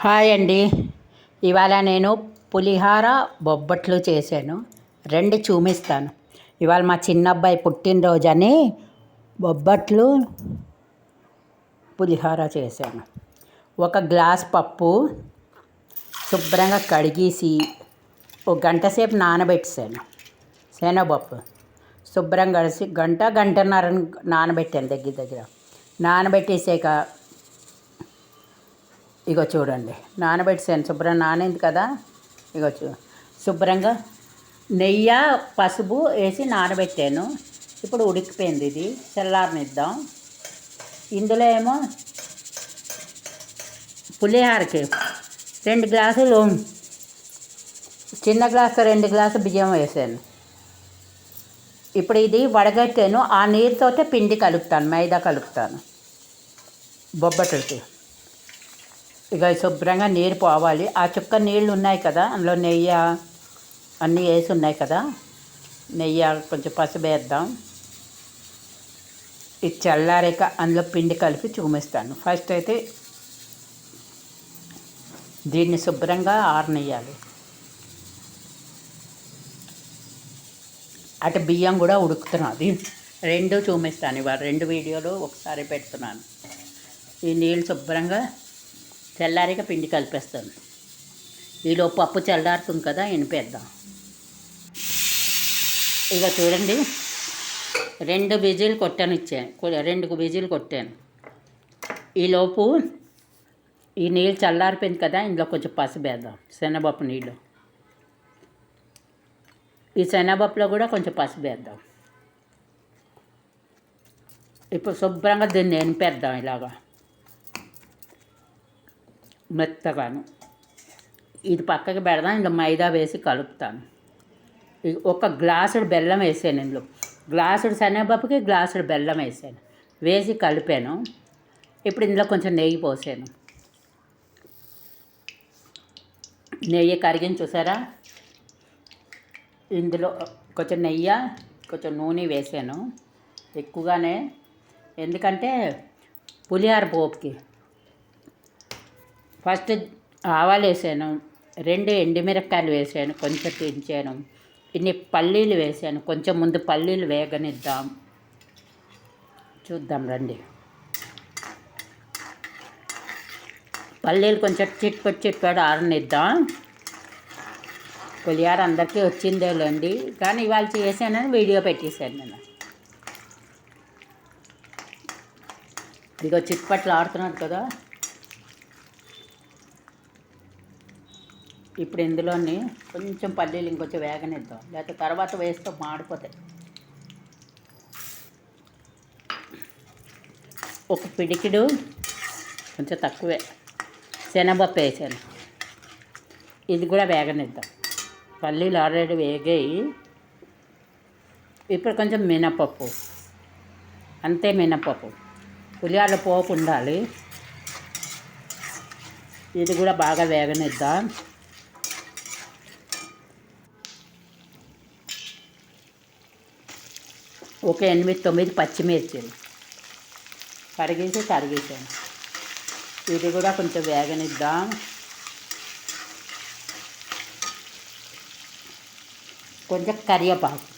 Hi అండి. ఇవాళ నేను పులిహార బొబ్బట్లు చేశాను. రెండు చూపిస్తాను. ఇవాళ మా చిన్నబ్బాయి పుట్టినరోజని బొబ్బట్లు పులిహార చేశాను. ఒక గ్లాస్ పప్పు శుభ్రంగా కడిగేసి ఒక గంట సేపు నానబెట్టేసాను. శనగపప్పు శుభ్రంగా కలిసి గంటన్నర నానబెట్టాను. దగ్గర నానబెట్టేసాక ఇగో చూడండి, నానబెట్టేసాను. శుభ్రంగా నానింది కదా. ఇగో శుభ్రంగా నెయ్యి పసుపు వేసి నానబెట్టాను. ఇప్పుడు ఉడికిపోయింది. ఇది చల్లారనిద్దాం. ఇందులో ఏమో పులిహారకి 2 గ్లాసులు, చిన్న గ్లాసు 2 గ్లాసు బియ్యం వేసాను. ఇప్పుడు ఇది వడగట్టాను. ఆ నీరుతోటే పిండి కలుపుతాను, మైదా కలుపుతాను బొబ్బట్లకి. ఇక శుభ్రంగా నీరు పోవాలి. ఆ చుక్క నీళ్ళు ఉన్నాయి కదా, అందులో నెయ్యి అన్నీ వేసి ఉన్నాయి కదా. నెయ్యి కొంచెం పసుపు వేద్దాం. ఇది చల్లారాక అందులో పిండి కలిపి చూపిస్తాను. ఫస్ట్ అయితే దీన్ని శుభ్రంగా ఆరనియ్యాలి. అటు బియ్యం కూడా ఉడుకుతున్నది. రెండు చూపిస్తాను. ఇవాళ 2 వీడియోలు ఒకసారి పెడుతున్నాను. ఈ నీళ్ళు శుభ్రంగా చల్లారిక పిండి కలిపేస్తాను. ఈలో పప్పు చల్లారుతుంది కదా, ఎనిపేద్దాం. ఇక చూడండి, 2 విజిల్ కొట్టాను. 2 విజిల్ కొట్టాను. ఈలోపు ఈ నీళ్ళు చల్లారిపోయింది కదా, ఇందులో కొంచెం పసుపు వేద్దాం. శనగపప్పు నీళ్ళు, ఈ శనగపప్పులో కూడా కొంచెం పసుపు వేద్దాం. ఇప్పుడు శుభ్రంగా దీన్ని ఎనిపేద్దాం. ఇలాగా మెత్తగాను. ఇది పక్కకి పెడదాం. ఇందులో మైదా వేసి కలుపుతాను. ఒక గ్లాసుడు బెల్లం వేసాను. ఇందులో గ్లాసుడు శనగపప్పుకి గ్లాసుడు బెల్లం వేసాను. వేసి కలిపాను. ఇప్పుడు ఇందులో కొంచెం నెయ్యి పోసాను. నెయ్యి కరిగిన చూసారా. ఇందులో కొంచెం నెయ్యి, కొంచెం నూనె వేసాను ఎక్కువగానే, ఎందుకంటే పులిహార పోపుకి. ఫస్ట్ ఆవాలు వేసాను, 2 ఎండుమిరపకాయలు వేసాను, కొంచెం దించాను. ఇన్ని పల్లీలు వేసాను. కొంచెం ముందు పల్లీలు వేగనిద్దాం. చూద్దాం రండి. పల్లీలు కొంచెం చిట్పడి ఆరనిద్దాం. పులిహార అందరికీ వచ్చిందేలేండి, కానీ ఇవాళ చేశానని వీడియో పెట్టేశాను నేను. ఇదిగో చిట్పట్లు ఆడుతున్నది కదా. ఇప్పుడు ఇందులోని కొంచెం పల్లీలు ఇంకొంచెం వేగనిద్దాం, లేకపోతే తర్వాత వేస్తే మాడిపోతాయి. ఒక పిడికిడు, కొంచెం తక్కువే శనగపప్పు వేసాను. ఇది కూడా వేగనిద్దాం. పల్లీలు ఆల్రెడీ వేగాయి. ఇప్పుడు కొంచెం మినపప్పు, అంతే. మినపప్పు పులిహార పోపు ఉండాలి. ఇది కూడా బాగా వేగనిద్దాం. ఒక 8-9 పచ్చిమిర్చిలు కరిగేసాను. ఇది కూడా కొంచెం వేగనిద్దాం. కొంచెం కరివేపాకు,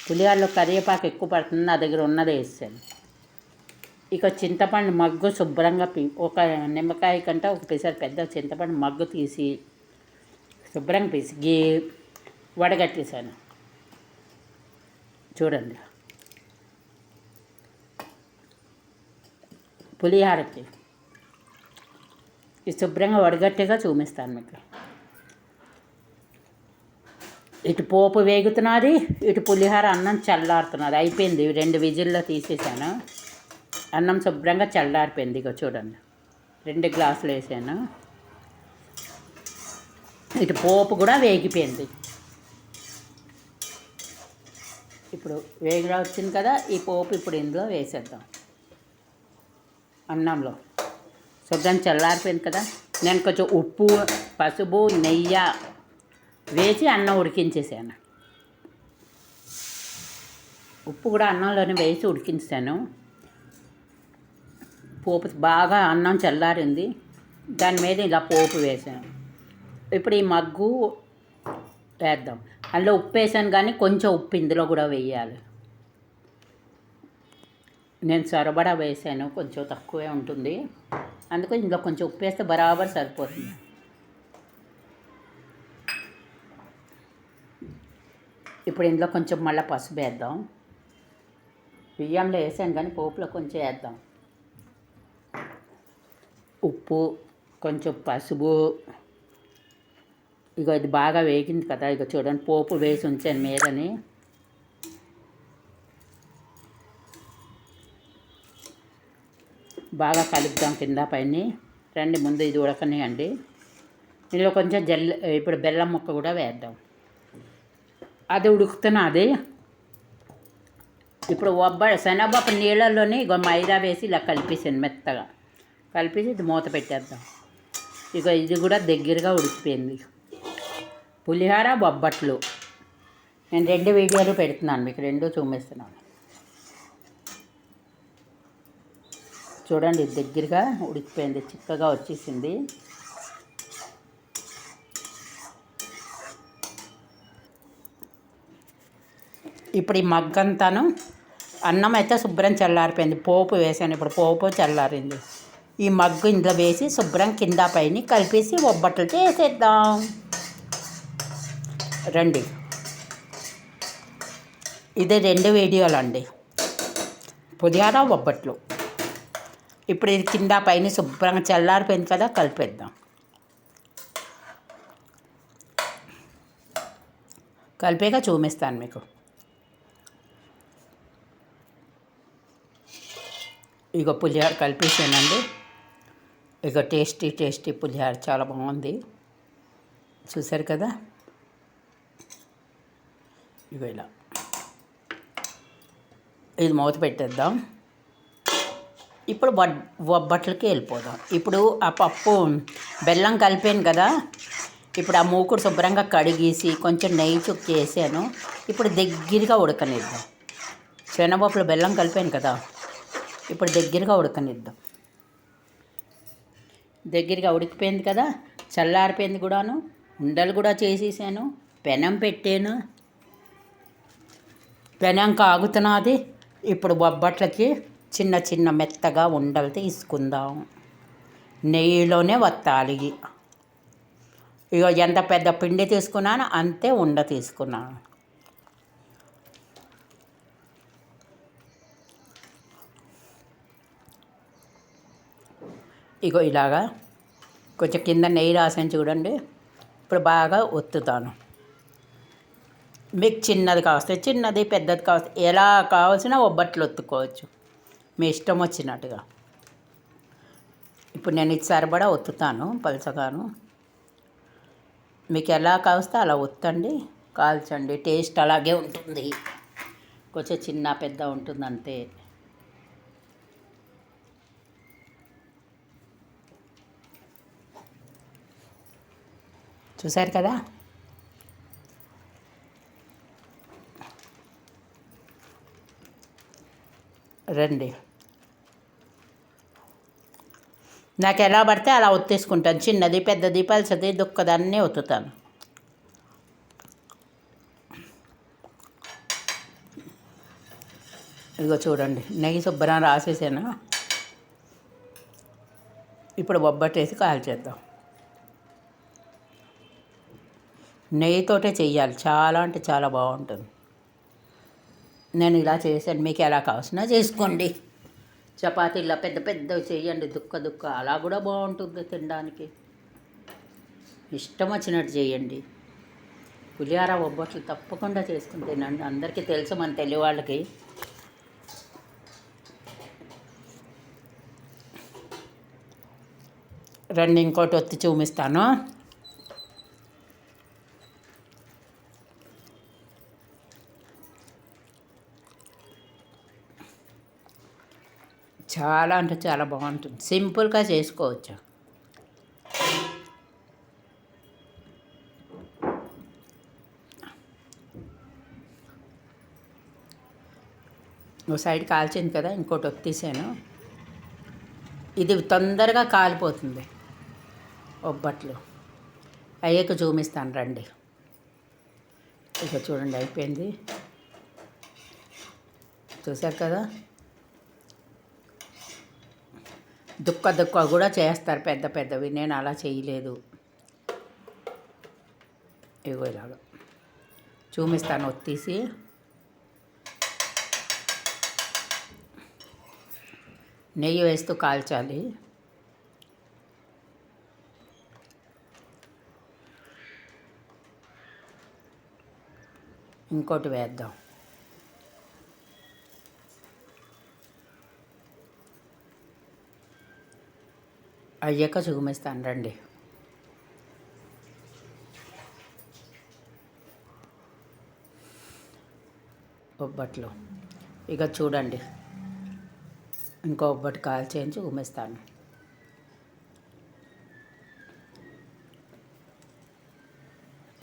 పులిహోరలో కరివేపాకు ఎక్కువ పడుతుంది, నా దగ్గర ఉన్నది వేసాను. ఇక చింతపండు మగ్గు శుభ్రంగా ఒక నిమ్మకాయ కంటే ఒక పిసరు పెద్ద చింతపండు మగ్గు తీసి శుభ్రంగా పిసిగి వడగట్టేసాను. చూడండి, పులిహారకి ఇది శుభ్రంగా వడగట్టేగా చూపిస్తాను మీకు. ఇటు పోపు వేగుతున్నది, ఇటు పులిహార అన్నం చల్లారుతున్నది. అయిపోయింది. 2 విజిల్లో తీసేసాను. అన్నం శుభ్రంగా చల్లారిపోయింది. ఇక చూడండి, 2 గ్లాసులు వేసాను. ఇటు పోపు కూడా వేగిపోయింది. ఇప్పుడు వేగిరా వచ్చింది కదా. ఈ పోపు ఇప్పుడు ఇందులో వేసేద్దాం. అన్నంలో శుభ్రంగా చల్లారిపోయింది కదా. నేను కొంచెం ఉప్పు, పసుపు, నెయ్యి వేసి అన్నం ఉడికించేసాను. ఉప్పు కూడా అన్నంలోనే వేసి ఉడికించాను. పోపు బాగా అన్నం చల్లారింది, దాని మీద ఇలా పోపు వేసాను. ఇప్పుడు ఈ మగ్గు వేద్దాం. అందులో ఉప్పు వేసాను, కానీ కొంచెం ఉప్పు ఇందులో కూడా వేయాలి. నేను సరిపడా వేసాను, కొంచెం తక్కువే ఉంటుంది, అందుకే ఇందులో కొంచెం ఉప్పు వేస్తే బరాబర్ సరిపోతుంది. ఇప్పుడు ఇందులో కొంచెం మళ్ళీ పసుపు వేద్దాం. బియ్యంలో వేసాను కానీ పోపులో కొంచెం వేద్దాం. ఉప్పు, కొంచెం పసుపు. ఇక ఇది బాగా వేగింది కదా, ఇక చూడండి పోపు వేసి ఉంచాను మీదని. బాగా కలుపుదాం కింద పైన. రండి ముందు ఇది ఉడకనియండి. ఇందులో కొంచెం ఇప్పుడు బెల్లం ముక్క కూడా వేద్దాం. అది ఉడుకుతున్నది. ఇప్పుడు శనగపప్పు నీళ్ళల్లోనే ఇక మైదా వేసి ఇలా కలిపేసాను, మెత్తగా కలిపేసి ఇది మూత పెట్టేద్దాం. ఇక ఇది కూడా దగ్గరగా ఉడికిపోయింది. పులిహోర, బొబ్బట్లు నేను 2 వీడియోలు పెడుతున్నాను, మీకు 2 చూపిస్తున్నాను. చూడండి, దగ్గరగా ఉడికిపోయింది, చిక్కగా వచ్చేసింది. ఇప్పుడు ఈ మగ్గంతాను అన్నం అయితే శుభ్రం చల్లారిపోయింది, పోపు వేసాను. ఇప్పుడు పోపు చల్లారింది. ఈ మగ్గు ఇందులో వేసి శుభ్రం కింద పైన కలిపేసి బొబ్బట్లు చేసేద్దాం. రండి, ఇది 2 వీడియోలు అండి, పులిహోర, బొబ్బట్లు. ఇప్పుడు ఇది కింద పైన శుభ్రంగా చల్లారిపోయింది కదా, కలిపేద్దాం. కలిపేగా చూపిస్తాను మీకు. ఇక పులిహోర కలిపేసానండి. ఇక టేస్టీ పులిహోర చాలా బాగుంది, చూసారు కదా. ఇక ఇలా ఇది మూత పెట్టేద్దాం. ఇప్పుడు బొబ్బట్లకి వెళ్ళిపోదాం. ఇప్పుడు ఆ పప్పు బెల్లం కలిపాను కదా, ఇప్పుడు ఆ మూకుడు శుభ్రంగా కడిగేసి కొంచెం నెయ్యి చుక్కి వేసాను. ఇప్పుడు దగ్గరగా ఉడకనిద్దాం. శనగపప్పులో బెల్లం కలిపాను కదా, ఇప్పుడు దగ్గరగా ఉడకనిద్దాం. దగ్గరగా ఉడికిపోయింది కదా, చల్లారిపోయింది కూడాను. ఉండలు కూడా చేసేసాను, పెనం పెట్టాను, పెనం కాగుతున్నది. ఇప్పుడు బొబ్బట్లకి చిన్న చిన్న మెత్తగా ఉండలు తీసుకుందాం. నెయ్యిలోనే వత్తాలి. ఇక ఎంత పెద్ద పిండి తీసుకున్నాను అంతే ఉండ తీసుకున్నాను. ఇగో ఇలాగా కొంచెం కింద నెయ్యి రాసాను చూడండి. ఇప్పుడు బాగా ఒత్తుతాను. మీకు చిన్నది కావస్తే చిన్నది, పెద్దది కావస్తే ఎలా కావాల్సిన ఒబ్బట్లు ఒత్తుకోవచ్చు, మీ ఇష్టం వచ్చినట్టుగా. ఇప్పుడు నేను ఇది సరిపడా ఒత్తుతాను పలసగాను. మీకు ఎలా కావస్తే అలా ఒత్తండి, కాల్చండి. టేస్ట్ అలాగే ఉంటుంది, కొంచెం చిన్న పెద్ద ఉంటుంది అంతే. చూసారు కదా. రండి, నాకు ఎలా పడితే అలా ఒత్తేసుకుంటాను. చిన్నది, పెద్దది, పలసది, దుక్కదాన్ని ఒత్తుతాను. ఇదిగో చూడండి, నెయ్యి శుభ్రం రాసేసాను. ఇప్పుడు బొబ్బట్టేసి కాల్చేద్దాం. నెయ్యితోటే చెయ్యాలి, చాలా అంటే చాలా బాగుంటుంది. నేను ఇలా చేశాను, మీకు ఎలా కావాల్సినా చేసుకోండి. చపాతీలా పెద్ద పెద్దవి చేయండి, దుక్క అలా కూడా బాగుంటుంది తినడానికి. ఇష్టం వచ్చినట్టు చేయండి. పులిహోర, బొబ్బట్లు తప్పకుండా చేసుకుని తినండి. అందరికీ తెలుసు, మన తెలుగు వాళ్ళకి. రండి, ఇంకోటి ఒత్తి చూపిస్తాను. చాలా అంటే చాలా బాగుంటుంది, సింపుల్గా చేసుకోవచ్చు. ఓ సైడ్ కాల్చింది కదా, ఇంకోటి ఒత్తేసాను. ఇది తొందరగా కాలిపోతుంది ఒబ్బట్లు. అయ్యాక చూపిస్తాను రండి. ఇక చూడండి అయిపోయింది. చూశారు కదా, దుక్క కూడా చేస్తారు పెద్ద పెద్దవి. నేను అలా చేయలేదు. ఇగో ఇలాగా చూపిస్తాను. ఒత్తీసి నెయ్యి వేస్తూ కాల్చాలి. ఇంకోటి వేద్దాం. అయ్యాక చూపిస్తాను రండి. ఒబ్బట్లు ఇక చూడండి. ఇంకో ఒబ్బటి కాల్చేయించి చూపిస్తాను.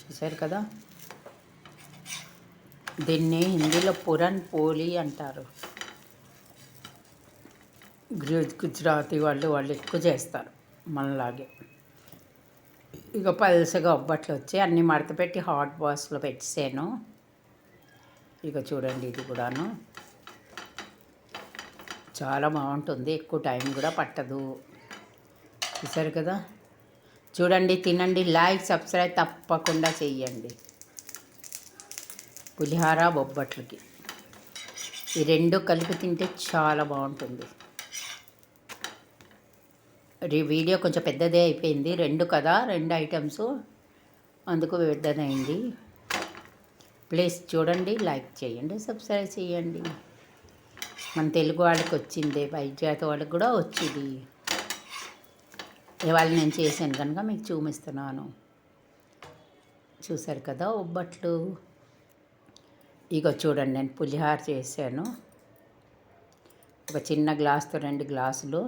చూశారు కదా, దీన్ని హిందీలో పురన్ పోలి అంటారు. గుజరాతీ వాళ్ళు ఎక్కువ చేస్తారు మనలాగే. ఇక పల్సగా ఒబ్బట్లు వచ్చి అన్నీ మడత పెట్టి హాట్ బాక్స్లో పెట్టేసాను. ఇక చూడండి, ఇది కూడాను చాలా బాగుంటుంది. ఎక్కువ టైం కూడా పట్టదు. చూసారు కదా, చూడండి, తినండి. లైక్ సబ్స్క్రైబ్ తప్పకుండా చెయ్యండి. పులిహార బొబ్బట్లకి ఈ రెండు కలిపి తింటే చాలా బాగుంటుంది. వీడియో కొంచెం పెద్దదే అయిపోయింది. రెండు కదా, రెండు ఐటమ్స్, అందుకు పెద్దదైంది. ప్లీజ్ చూడండి, లైక్ చేయండి, సబ్స్క్రైబ్ చేయండి. మన తెలుగు వాళ్ళకి వచ్చింది, వైజాతి వాళ్ళకి కూడా వచ్చింది. ఇవాళ నేను చేశాను కనుక మీకు చూపిస్తున్నాను. చూసారు కదా ఒబ్బట్లు. ఇగో చూడండి, నేను పులిహార చేశాను. ఒక చిన్న గ్లాస్తో 2 గ్లాసులు.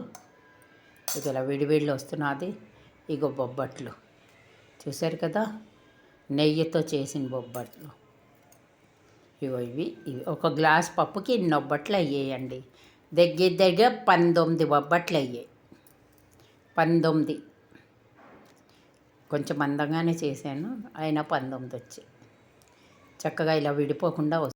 ఇక ఇలా విడివిడిలో వస్తున్నది. ఇగో బొబ్బట్లు చూసారు కదా, నెయ్యితో చేసిన బొబ్బట్లు. ఇవి ఒక గ్లాస్ పప్పుకి ఇన్ని బొబ్బట్లు అయ్యాయండి. దగ్గర 19 బొబ్బట్లు అయ్యాయి. 19. కొంచెం మందంగానే చేశాను, అయినా 19 వచ్చి చక్కగా ఇలా విడిపోకుండా